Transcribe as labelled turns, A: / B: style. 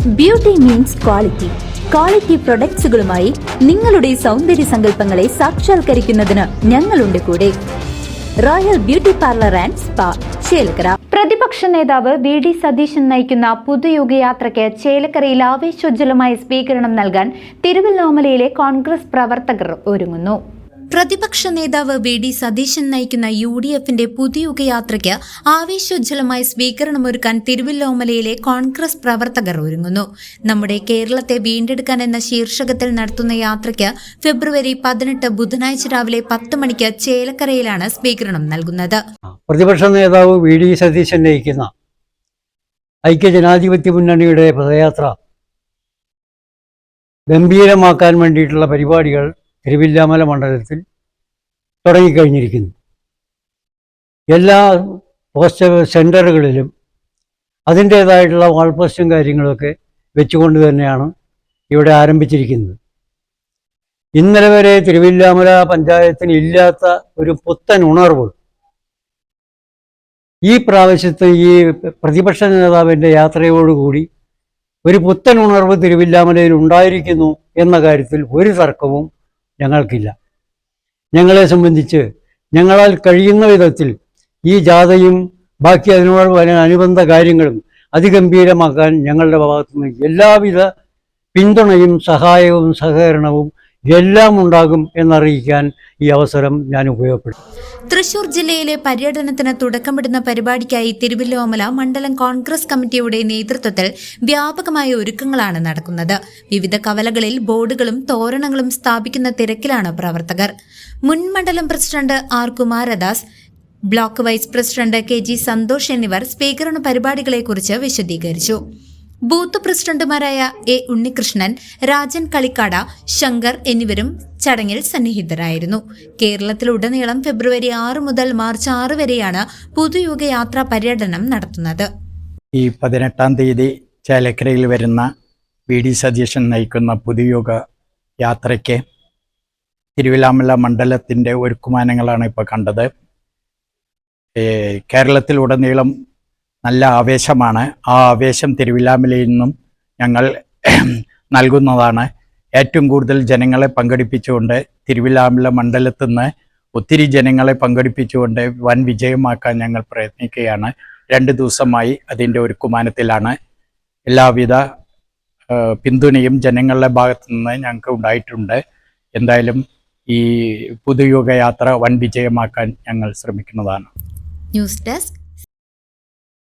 A: Beauty means quality. Quality പ്രൊഡക്ട്സുകളുമായി നിങ്ങളുടെ സൗന്ദര്യ സങ്കല്പങ്ങളെ സാക്ഷാത്കരിക്കുന്നതിന് ഞങ്ങളുണ്ട് കൂടെ. Royal beauty parlour and spa, Chelakkara. പ്രതിപക്ഷ നേതാവ് വി.ഡി. സതീശൻ നയിക്കുന്ന പുതുയുഗയാത്രയ്ക്ക് ചേലക്കരയിൽ ആവേശോജ്വലമായ സ്വീകരണം നൽകാൻ തിരുവല്ലോമലയിലെ കോൺഗ്രസ് പ്രവർത്തകർ ഒരുങ്ങുന്നു. പ്രതിപക്ഷ നേതാവ് വി.ഡി. സതീശൻ നയിക്കുന്ന UDFന്റെ പുതുയുഗയാത്രയ്ക്ക് ആവേശോജ്വലമായ സ്വീകരണമൊരുക്കാൻ തിരുവല്ലോമലയിലെ കോൺഗ്രസ് പ്രവർത്തകർ ഒരുങ്ങുന്നു. നമ്മുടെ കേരളത്തെ വീണ്ടെടുക്കാൻ എന്ന ശീർഷകത്തിൽ നടത്തുന്ന യാത്രയ്ക്ക് ഫെബ്രുവരി 18 ബുധനാഴ്ച രാവിലെ 10 മണിക്ക് ചേലക്കരയിലാണ് സ്വീകരണം നൽകുന്നത്.
B: പ്രതിപക്ഷ നേതാവ് വി.ഡി. സതീശൻ നയിക്കുന്ന ഐക്യജനാധിപത്യ മുന്നണിയുടെ പദയാത്ര ഗംഭീരമാക്കാൻ വേണ്ടിയിട്ടുള്ള പരിപാടികൾ തിരുവില്ലാമല മണ്ഡലത്തിൽ തുടങ്ങിക്കഴിഞ്ഞിരിക്കുന്നു. എല്ലാ പോസ്റ്റ് സെൻറ്ററുകളിലും അതിൻ്റേതായിട്ടുള്ള വാൾ പോസ്റ്റും കാര്യങ്ങളൊക്കെ വെച്ചുകൊണ്ട് തന്നെയാണ് ഇവിടെ ആരംഭിച്ചിരിക്കുന്നത്. ഇന്നലെ വരെ തിരുവില്ലാമല പഞ്ചായത്തിന് ഇല്ലാത്ത ഒരു പുത്തൻ ഉണർവ് ഈ പ്രാവശ്യത്തെ ഈ പ്രതിപക്ഷ നേതാവിൻ്റെ യാത്രയോടുകൂടി ഒരു പുത്തൻ ഉണർവ് തിരുവില്ലാമലയിൽ ഉണ്ടായിരിക്കുന്നു എന്ന കാര്യത്തിൽ ഒരു തർക്കവും ഞങ്ങൾക്കില്ല. ഞങ്ങളെ സംബന്ധിച്ച് ഞങ്ങളാൽ കഴിയുന്ന വിധത്തിൽ ഈ ജാഥയും ബാക്കി അതിനോട് അനുബന്ധ കാര്യങ്ങളും അതിഗംഭീരമാക്കാൻ ഞങ്ങളുടെ ഭാഗത്തുനിന്ന് എല്ലാവിധ പിന്തുണയും സഹായവും സഹകരണവും എല്ലാം ഉണ്ടാകും എന്നറിയിക്കാൻ ഈ അവസരം ഞാൻ ഉപയോഗപ്പെടുത്തും.
A: തൃശൂർ ജില്ലയിലെ പര്യടനത്തിന് തുടക്കമിടുന്ന പരിപാടിക്കായി തിരുവല്ലോമല മണ്ഡലം കോൺഗ്രസ് കമ്മിറ്റിയുടെ നേതൃത്വത്തിൽ വ്യാപകമായ ഒരുക്കങ്ങളാണ് നടക്കുന്നത്. വിവിധ കവലകളിൽ ബോർഡുകളും തോരണങ്ങളും സ്ഥാപിക്കുന്ന തിരക്കിലാണ് പ്രവർത്തകർ. മുൻ മണ്ഡലം president R Kumaradas, block vice president KG Santhosh എന്നിവർ സ്വീകരണ പരിപാടികളെക്കുറിച്ച് വിശദീകരിച്ചു. ബൂത്ത് പ്രസിഡന്റുമാരായ A. ഉണ്ണികൃഷ്ണൻ, രാജൻ കളിക്കാട, ശങ്കർ എന്നിവരും ചടങ്ങിൽ സന്നിഹിതരായിരുന്നു. കേരളത്തിലുടനീളം ഫെബ്രുവരി 6 മുതൽ മാർച്ച് 6 വരെയാണ് പുതുയുഗയാത്രാ പര്യടനം നടത്തുന്നത്.
C: ഈ 18-ാം തീയതി ചേലക്കരയിൽ വരുന്ന വി.ഡി. സതീശൻ നയിക്കുന്ന പുതുയുഗ യാത്രയ്ക്ക് തിരുവില്ലാമല മണ്ഡലത്തിൻ്റെ ഒരുക്കുമാനങ്ങളാണ് ഇപ്പോൾ കണ്ടത്. കേരളത്തിലുടനീളം നല്ല ആവേശമാണ്. ആ ആവേശം തിരുവില്ലാമലയിൽ നിന്നും ഞങ്ങൾ നൽകുന്നതാണ്. ഏറ്റവും കൂടുതൽ ജനങ്ങളെ പങ്കെടുപ്പിച്ചുകൊണ്ട് തിരുവില്ലാമല മണ്ഡലത്തിൽ നിന്ന് ഒത്തിരി ജനങ്ങളെ പങ്കെടുപ്പിച്ചുകൊണ്ട് വൻ വിജയമാക്കാൻ ഞങ്ങൾ പ്രയത്നിക്കുകയാണ്. 2 ദിവസമായി അതിൻ്റെ ഒരുക്കുമാനത്തിലാണ്. എല്ലാവിധ പിന്തുണയും ജനങ്ങളുടെ ഭാഗത്തു നിന്ന് ഞങ്ങൾക്ക് ഉണ്ടായിട്ടുണ്ട്. എന്തായാലും ഈ പുതുയുഗയാത്ര വൻ വിജയമാക്കാൻ ഞങ്ങൾ ശ്രമിക്കുന്നതാണ്.
A: News desk